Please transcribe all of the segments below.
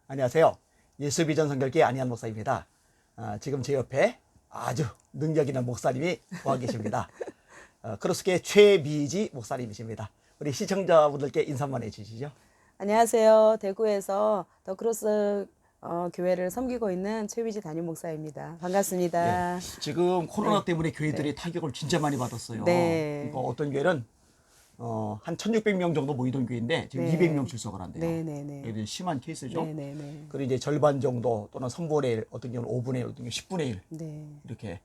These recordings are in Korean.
안녕하세요. 예수비전 선결교회 안희한 목사입니다. 지금 제 옆에 아주 능력 있는 목사님이 와 계십니다. 크로스교회 최미지 목사님이십니다. 우리 시청자분들께 인사 한번 해주시죠. 안녕하세요. 대구에서 더 크로스 교회를 섬기고 있는 최미지 담임 목사입니다. 반갑습니다. 지금 코로나 때문에 교회들이 타격을 진짜 많이 받았어요. 네. 그러니까 어떤 교회는 한 1,600명 정도 모이던 교회인데 지금 네. 200명 출석을 한대요. 네네네. 이게 심한 케이스죠. 네네네. 그리고 이제 절반 정도 또는 3분의 1, 어떤 경우는 5분의 1, 어떤 경우는 10분의 1 네. 이렇게.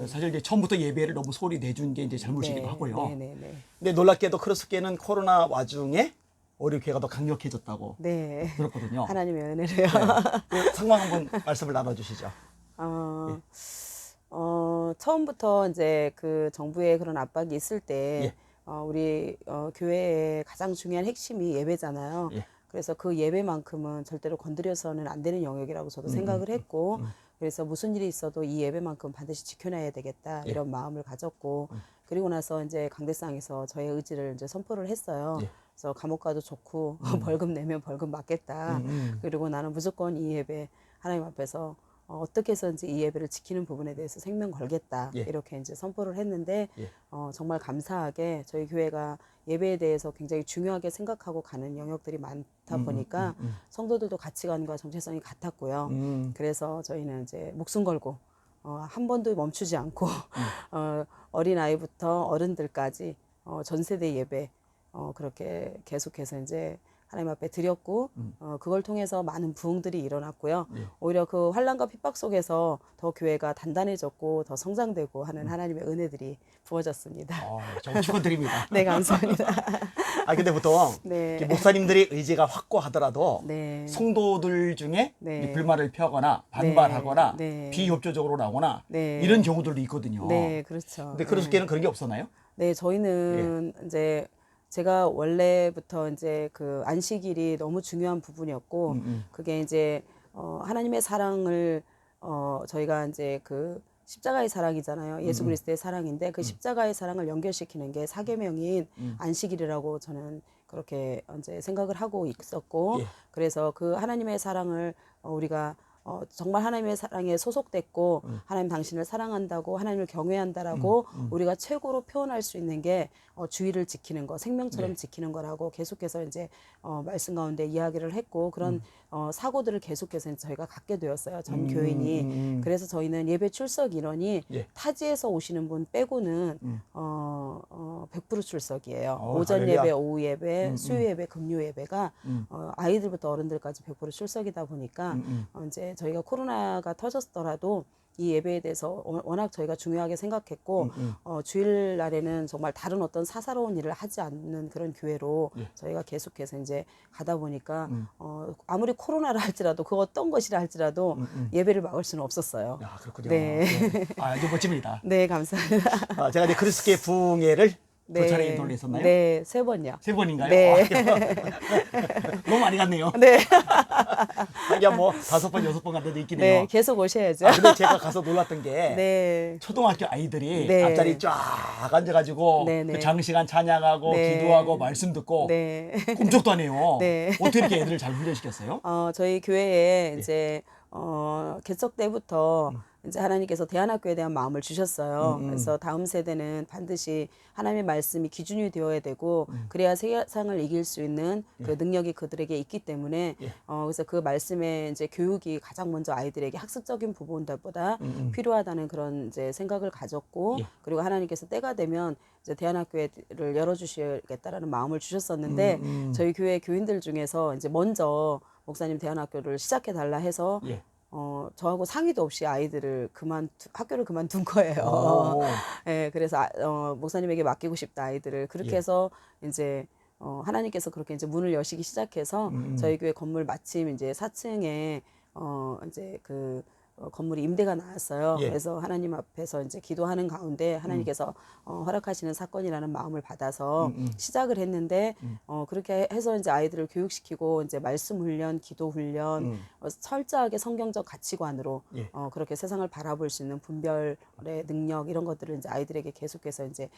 사실 이제 처음부터 예배를 너무 소홀히 내준 게 이제 잘못이기도 네. 하고요. 네네네. 근데 놀랍게도 크로스교회는 코로나 와중에 우리 교회가 더 강력해졌다고 네. 들었거든요. 하나님의 은혜로요. 그 상황 한번 말씀을 나눠주시죠. 처음부터 이제 그 정부의 그런 압박이 있을 때, 예. 우리 교회의 가장 중요한 핵심이 예배잖아요. 예. 그래서 그 예배만큼은 절대로 건드려서는 안 되는 영역이라고 저도 생각을 했고, 그래서 무슨 일이 있어도 이 예배만큼 반드시 지켜놔야 되겠다, 예. 이런 마음을 가졌고, 그리고 나서 이제 강대상에서 저의 의지를 이제 선포를 했어요. 예. 그래서 감옥 가도 좋고, 벌금 내면 벌금 받겠다. 그리고 나는 무조건 이 예배 하나님 앞에서 어떻게 해서든지 이 예배를 지키는 부분에 대해서 생명 걸겠다. 예. 이렇게 이제 선포를 했는데, 예. 정말 감사하게 저희 교회가 예배에 대해서 굉장히 중요하게 생각하고 가는 영역들이 많다 보니까 성도들도 가치관과 정체성이 같았고요. 그래서 저희는 이제 목숨 걸고 한 번도 멈추지 않고 어린 아이부터 어른들까지 전 세대 예배 그렇게 계속해서 이제 하나님 앞에 드렸고 그걸 통해서 많은 부흥들이 일어났고요. 예. 오히려 그 환난과 핍박 속에서 더 교회가 단단해졌고 더 성장되고 하는 하나님의 은혜들이 부어졌습니다. 정말 축하드립니다. 네, 감사합니다. 근데 보통 네. 이렇게 목사님들이 의지가 확고하더라도 네. 성도들 중에 네. 이 불만을 펴거나 반발하거나 네. 비협조적으로 나오거나 네. 이런 경우들도 있거든요. 네, 그렇죠. 근데 크로스교회는 그런 게 없었나요? 네, 저희는 이제 제가 원래부터 이제 그 안식일이 너무 중요한 부분이었고, 그게 이제 하나님의 사랑을 저희가 이제 그 십자가의 사랑이잖아요. 예수 그리스도의 사랑인데 그 십자가의 사랑을 연결시키는 게 사계명인 안식일이라고 저는 그렇게 이제 생각을 하고 있었고, 예. 그래서 그 하나님의 사랑을 우리가 정말 하나님의 사랑에 소속됐고 하나님 당신을 사랑한다고 하나님을 경외한다라고 우리가 최고로 표현할 수 있는 게 주의를 지키는 거, 생명처럼 네. 지키는 거라고 계속해서 이제 말씀 가운데 이야기를 했고 그런 사고들을 계속해서 저희가 갖게 되었어요. 전 교인이. 그래서 저희는 예배 출석 인원이 예. 타지에서 오시는 분 빼고는 100% 출석이에요. 오전 할렐루야. 예배, 오후 예배, 수요 예배, 금요 예배가 아이들부터 어른들까지 100% 출석이다 보니까 이제 저희가 코로나가 터졌더라도 이 예배에 대해서 워낙 저희가 중요하게 생각했고 주일날에는 정말 다른 어떤 사사로운 일을 하지 않는 그런 교회로 예. 저희가 계속해서 이제 가다 보니까 아무리 코로나라 할지라도 그 어떤 것이라 할지라도 예배를 막을 수는 없었어요. 그렇군요. 네. 아주 멋집니다. 네, 감사합니다. 제가 이제 크리스교회 부흥회를 두 네. 차례 돌렸었나요? 네, 3번요. 3번인가요? 네. 너무 많이 갔네요. 네. 하긴 뭐 5번, 6번 간 데도 있긴 네, 해요. 계속 오셔야죠. 근데 제가 가서 놀랐던 게 네. 초등학교 아이들이 네. 앞자리 쫙 앉아가지고 네, 네. 그 장시간 찬양하고 네. 기도하고 말씀 듣고 네. 꿈쩍도 안 해요. 네. 어떻게 이렇게 애들을 잘 훈련시켰어요? 저희 교회에 이제 개척 때부터 이제 하나님께서 대안학교에 대한 마음을 주셨어요. 그래서 다음 세대는 반드시 하나님의 말씀이 기준이 되어야 되고 그래야 세상을 이길 수 있는 그 능력이 그들에게 있기 때문에 그래서 그 말씀의 이제 교육이 가장 먼저 아이들에게 학습적인 부분들보다 필요하다는 그런 이제 생각을 가졌고 그리고 하나님께서 때가 되면 이제 대안학교를 열어주시겠다라는 마음을 주셨었는데 저희 교회 교인들 중에서 이제 먼저 목사님 대안학교를 시작해 달라 해서 예. 저하고 상의도 없이 아이들을 학교를 그만둔 거예요. 오. 예, 그래서 목사님에게 맡기고 싶다 아이들을 그렇게 예. 해서 이제 하나님께서 그렇게 이제 문을 여시기 시작해서 저희 교회 건물 마침 이제 4층에 이제 그 건물이 임대가 나왔어요. 예. 그래서 하나님 앞에서 이제 기도하는 가운데 하나님께서 허락하시는 사건이라는 마음을 받아서 시작을 했는데 그렇게 해서 이제 아이들을 교육시키고 이제 말씀 훈련, 기도 훈련, 철저하게 성경적 가치관으로 예. 그렇게 세상을 바라볼 수 있는 분별의 능력 이런 것들을 이제 아이들에게 계속해서 이제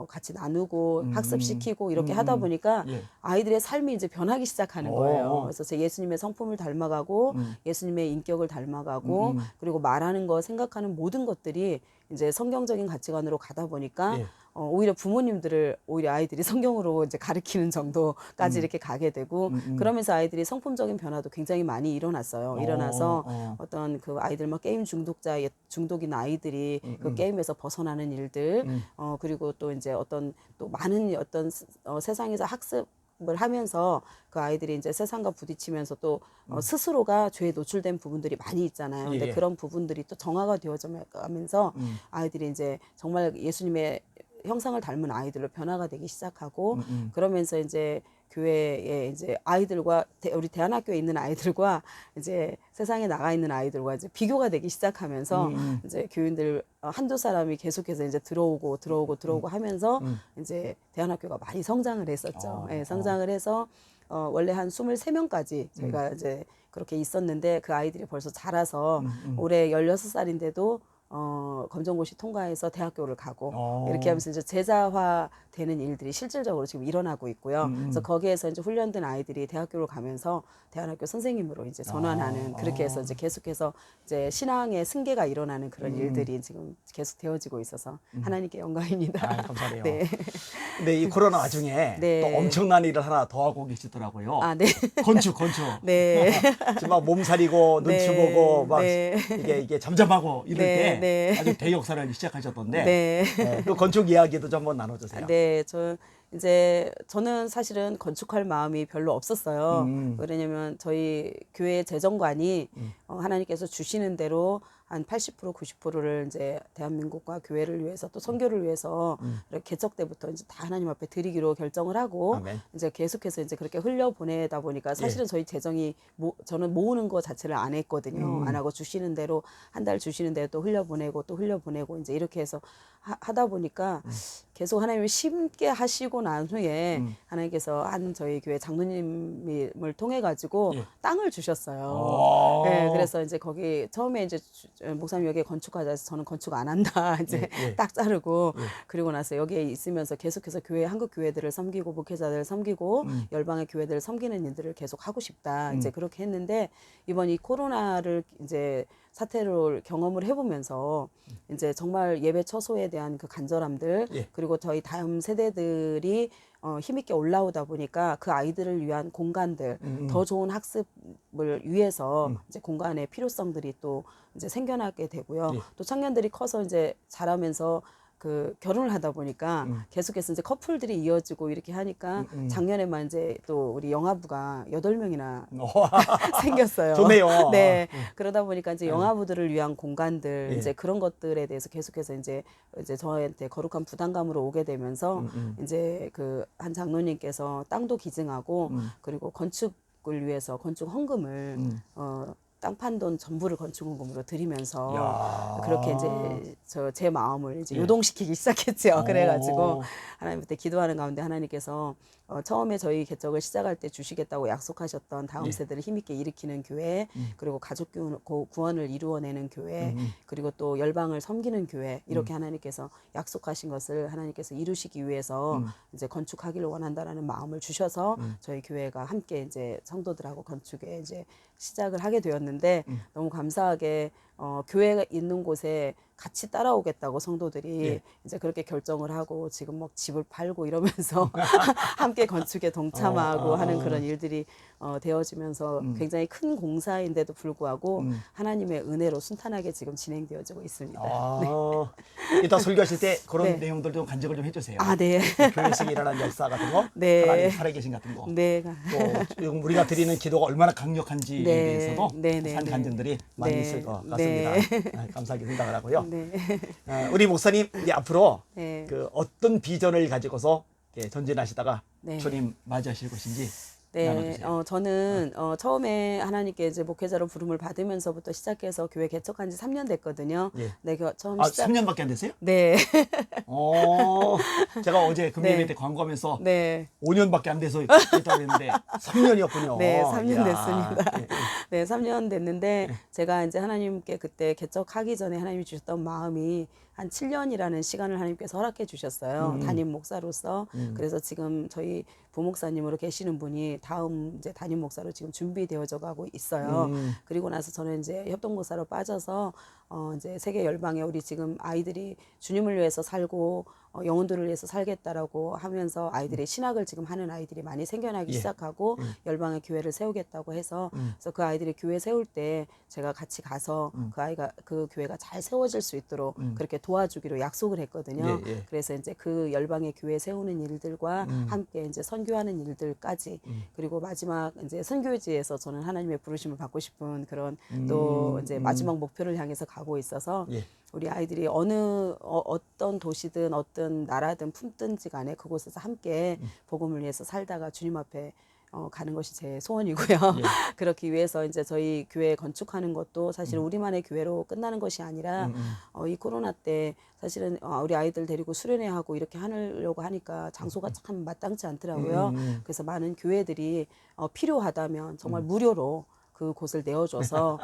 같이 나누고 학습시키고 이렇게 하다 보니까 예. 아이들의 삶이 이제 변하기 시작하는 거예요. 그래서 제 예수님의 성품을 닮아가고 예수님의 인격을 닮아가고 그리고 말하는 거 생각하는 모든 것들이 이제 성경적인 가치관으로 가다 보니까 예. 오히려 부모님들을 오히려 아이들이 성경으로 이제 가르치는 정도까지 이렇게 가게 되고 그러면서 아이들이 성품적인 변화도 굉장히 많이 일어났어요. 일어나서 어떤 그 아이들 막 게임 중독인 아이들이 그 게임에서 벗어나는 일들 그리고 또 이제 어떤 또 많은 어떤 세상에서 학습을 하면서 그 아이들이 이제 세상과 부딪히면서 또 스스로가 죄에 노출된 부분들이 많이 있잖아요. 근데 예. 그런 부분들이 또 정화가 되어져 가면서 아이들이 이제 정말 예수님의 형상을 닮은 아이들로 변화가 되기 시작하고 그러면서 이제 교회에 이제 아이들과 우리 대안학교에 있는 아이들과 이제 세상에 나가 있는 아이들과 이제 비교가 되기 시작하면서 이제 교인들 한두 사람이 계속해서 이제 들어오고 하면서 이제 대안학교가 많이 성장을 했었죠. 예, 성장을 해서 원래 한 23명까지 저희가 이제 그렇게 있었는데 그 아이들이 벌써 자라서 올해 16살인데도 검정고시 통과해서 대학교를 가고 이렇게 하면서 이제 제자화 되는 일들이 실질적으로 지금 일어나고 있고요. 그래서 거기에서 이제 훈련된 아이들이 대학교를 가면서 대안학교 선생님으로 이제 전환하는 그렇게 해서 이제 계속해서 이제 신앙의 승계가 일어나는 그런 일들이 지금 계속 되어지고 있어서 하나님께 영광입니다. 아, 감사해요. 네. 근데 이 코로나 와중에 네. 또 엄청난 일을 하나 더 하고 계시더라고요. 아, 네. 건축. 네. 지금 막 몸살이고 눈치 네. 보고 막 네. 이게 잠잠하고 이럴 네. 때 네. 아주 대역사를 시작하셨던데 네. 그 건축 이야기도 좀 한번 나눠주세요. 네, 저는 사실은 건축할 마음이 별로 없었어요. 왜냐면 저희 교회 재정관이 하나님께서 주시는 대로 한 80%, 90%를 이제 대한민국과 교회를 위해서 또 선교를 위해서 이렇게 개척 때부터 이제 다 하나님 앞에 드리기로 결정을 하고 아멘. 이제 계속해서 이제 그렇게 흘려 보내다 보니까 사실은 저희 재정이 저는 모으는 거 자체를 안 했거든요. 안 하고 주시는 대로 한 달 주시는 대로 또 흘려 보내고 이제 이렇게 해서 하다 보니까 계속 하나님이 심게 하시고 난 후에 하나님께서 한 저희 교회 장로님을 통해 가지고 예. 땅을 주셨어요. 네, 그래서 이제 거기 처음에 이제 목사님 여기에 건축하자 해서 저는 건축 안 한다 이제 예. 딱 자르고 그리고 나서 여기에 있으면서 계속해서 한국 교회들을 섬기고 목회자들을 섬기고 열방의 교회들을 섬기는 일들을 계속 하고 싶다 이제 그렇게 했는데 이번 이 코로나를 이제 사태를 경험을 해보면서 이제 정말 예배 처소에 대한 그 간절함들 예. 그리고 저희 다음 세대들이 힘있게 올라오다 보니까 그 아이들을 위한 공간들 더 좋은 학습을 위해서 이제 공간의 필요성들이 또 이제 생겨나게 되고요. 예. 또 청년들이 커서 이제 자라면서 그 결혼을 하다 보니까 계속해서 이제 커플들이 이어지고 이렇게 하니까 작년에만 이제 또 우리 영아부가 8명이나 생겼어요. 좋네요. 네. 그러다 보니까 이제 영아부들을 위한 공간들 예. 이제 그런 것들에 대해서 계속해서 이제 저한테 거룩한 부담감으로 오게 되면서 이제 그 한 장로님께서 땅도 기증하고 그리고 건축을 위해서 건축 헌금을 땅 판 돈 전부를 건축 헌금으로 드리면서 야. 그렇게 이제 제 마음을 이제 예. 요동시키기 시작했죠. 그래가지고 오. 하나님한테 기도하는 가운데 하나님께서 처음에 저희 개척을 시작할 때 주시겠다고 약속하셨던 다음 예. 세대를 힘있게 일으키는 교회 그리고 가족 구원을 이루어내는 교회 그리고 또 열방을 섬기는 교회 이렇게 하나님께서 약속하신 것을 하나님께서 이루시기 위해서 이제 건축하기를 원한다라는 마음을 주셔서 저희 교회가 함께 이제 성도들하고 건축에 이제 시작을 하게 되었는데 너무 감사하게 교회가 있는 곳에 같이 따라오겠다고 성도들이 예. 이제 그렇게 결정을 하고 지금 막 집을 팔고 이러면서 함께 건축에 동참하고 하는 그런 일들이 되어지면서 굉장히 큰 공사인데도 불구하고 하나님의 은혜로 순탄하게 지금 진행되어지고 있습니다. 아, 이따 설교하실 때 그런 네. 내용들 좀 간증을 좀 해주세요. 아, 네. 교회에서 일어난 역사 같은 거, 네. 하나님 살아계신 같은 거, 네. 또 우리가 드리는 기도가 얼마나 강력한지에 네. 대해서도 네, 네, 산 네. 간증들이 많이 네. 있을 것 네. 같습니다. 감사하게 생각을 하고요. 네. 우리 목사님 이제 앞으로 네. 그 어떤 비전을 가지고서 이렇게 전진하시다가 네. 주님 맞이하실 것인지 네, 나눠주세요. 저는 처음에 하나님께 이제 목회자로 부름을 받으면서부터 시작해서 교회 개척한 지 3년 됐거든요. 예. 네, 처음 아, 시작. 3년밖에 안 됐어요? 네, 제가 어제 금요일에 네. 광고하면서 네, 5년밖에 안 돼서 있다고 했는데 3년이었군요. 네, 3년 됐습니다. 예, 예. 네, 3년 됐는데 제가 이제 하나님께 그때 개척하기 전에 하나님이 주셨던 마음이 한 7년이라는 시간을 하나님께서 허락해 주셨어요. 담임 목사로서. 그래서 지금 저희 부목사님으로 계시는 분이 다음 이제 담임 목사로 지금 준비되어져 가고 있어요. 그리고 나서 저는 이제 협동 목사로 빠져서 이제 세계 열방에 우리 지금 아이들이 주님을 위해서 살고 영혼들을 위해서 살겠다라고 하면서 아이들이 신학을 지금 하는 아이들이 많이 생겨나기 시작하고 열방의 교회를 세우겠다고 해서 그래서 그 아이들이 교회 세울 때 제가 같이 가서 그 교회가 잘 세워질 수 있도록 그렇게 도와주기로 약속을 했거든요. 예, 예. 그래서 이제 그 열방의 교회 세우는 일들과 함께 이제 선교하는 일들까지 그리고 마지막 이제 선교지에서 저는 하나님의 부르심을 받고 싶은 그런 또 이제 마지막 목표를 향해서 가고 있어서 예. 우리 아이들이 어떤 도시든 어떤 나라든 품든지 간에 그곳에서 함께 복음을 위해서 살다가 주님 앞에 가는 것이 제 소원이고요. 예. 그렇기 위해서 이제 저희 교회 건축하는 것도 사실 우리만의 교회로 끝나는 것이 아니라 이 코로나 때 사실은 우리 아이들 데리고 수련회하고 이렇게 하려고 하니까 장소가 참 마땅치 않더라고요. 그래서 많은 교회들이 필요하다면 정말 무료로 그 곳을 내어줘서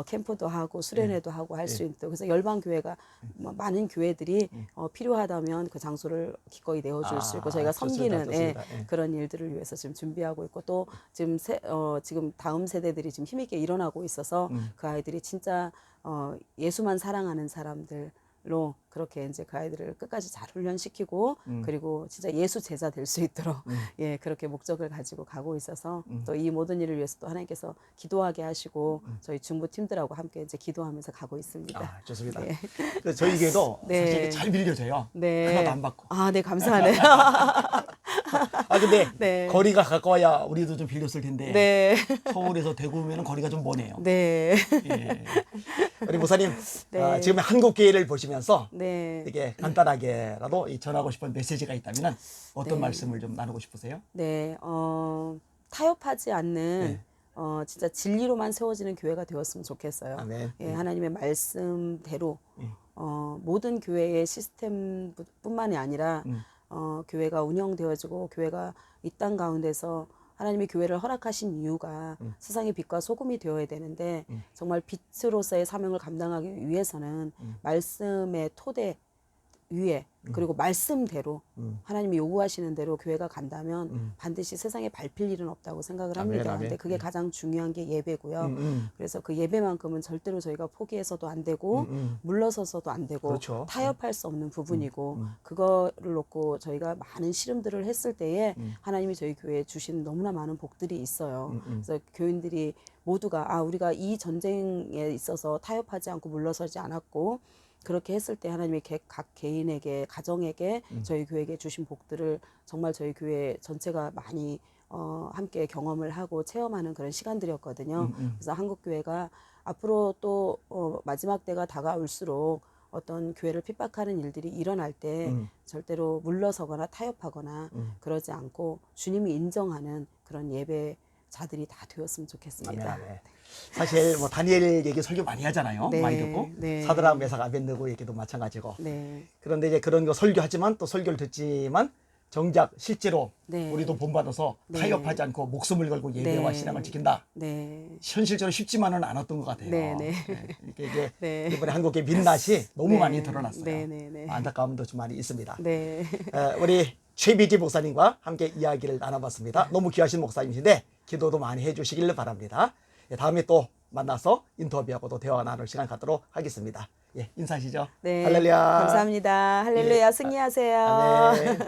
캠프도 하고 수련회도 하고 할 수 있도록 그래서 열방 교회가 많은 교회들이 필요하다면 그 장소를 기꺼이 내어줄 수 있고 저희가 좋습니다, 섬기는 좋습니다. 예. 그런 일들을 위해서 지금 준비하고 있고 또 지금 지금 다음 세대들이 지금 힘있게 일어나고 있어서 그 아이들이 진짜 예수만 사랑하는 사람들로 그렇게 이제 그 아이들을 끝까지 잘 훈련시키고 그리고 진짜 예수 제자 될 수 있도록 예 그렇게 목적을 가지고 가고 있어서 또 이 모든 일을 위해서 또 하나님께서 기도하게 하시고 저희 중부 팀들하고 함께 이제 기도하면서 가고 있습니다. 아, 좋습니다. 네. 그래서 저희 교회도 네. 사실 잘 빌려줘요. 하나도 안 받고. 아, 네, 감사하네요. 근데 네. 거리가 가까워야 우리도 좀 빌렸을 텐데 네. 서울에서 대구면 거리가 좀 머네요. 네. 예. 우리 목사님 네. 지금 한국 교회를 보시면서 네. 이렇게 간단하게라도 전하고 싶은 메시지가 있다면 어떤 네. 말씀을 좀 나누고 싶으세요? 네. 타협하지 않는 네. 진짜 진리로만 세워지는 교회가 되었으면 좋겠어요. 아멘. 예, 하나님의 말씀대로 모든 교회의 시스템뿐만이 아니라 교회가 운영되어지고 교회가 이 땅 가운데서 하나님이 교회를 허락하신 이유가 세상의 빛과 소금이 되어야 되는데 정말 빛으로서의 사명을 감당하기 위해서는 말씀의 토대 위에 그리고 말씀대로 하나님이 요구하시는 대로 교회가 간다면 반드시 세상에 밟힐 일은 없다고 생각을 아멘, 합니다. 아멘. 근데 그게 가장 중요한 게 예배고요. 그래서 그 예배만큼은 절대로 저희가 포기해서도 안 되고 물러서서도 안 되고 그렇죠. 타협할 수 없는 부분이고 그거를 놓고 저희가 많은 씨름들을 했을 때에 하나님이 저희 교회에 주신 너무나 많은 복들이 있어요. 그래서 교인들이 모두가 우리가 이 전쟁에 있어서 타협하지 않고 물러서지 않았고 그렇게 했을 때 하나님이 각 개인에게 가정에게 저희 교회에게 주신 복들을 정말 저희 교회 전체가 많이 함께 경험을 하고 체험하는 그런 시간들이었거든요. 그래서 한국 교회가 앞으로 또 마지막 때가 다가올수록 어떤 교회를 핍박하는 일들이 일어날 때 절대로 물러서거나 타협하거나 그러지 않고 주님이 인정하는 그런 예배자들이 다 되었으면 좋겠습니다. 아멘, 아멘. 사실 뭐 다니엘 얘기 설교 많이 하잖아요. 네, 많이 듣고 네. 사드락 메삭 아벳느고 얘기도 마찬가지고. 네. 그런데 이제 그런 거 설교하지만 또 설교를 듣지만 정작 실제로 네. 우리도 본받아서 네. 타협하지 않고 목숨을 걸고 예배와 네. 신앙을 지킨다. 네. 현실적으로 쉽지만은 않았던 것 같아요. 네, 네. 이게 네. 이번에 한국의 민낯이 너무 네. 많이 드러났어요. 네, 네, 네. 안타까움도 좀 많이 있습니다. 네. 우리 최비지 목사님과 함께 이야기를 나눠봤습니다. 너무 귀하신 목사님이신데 기도도 많이 해주시길 바랍니다. 다음에 또 만나서 인터뷰하고 또 대화 나눌 시간 갖도록 하겠습니다. 예, 인사하시죠. 네. 할렐루야. 감사합니다. 할렐루야. 예. 승리하세요. 아멘.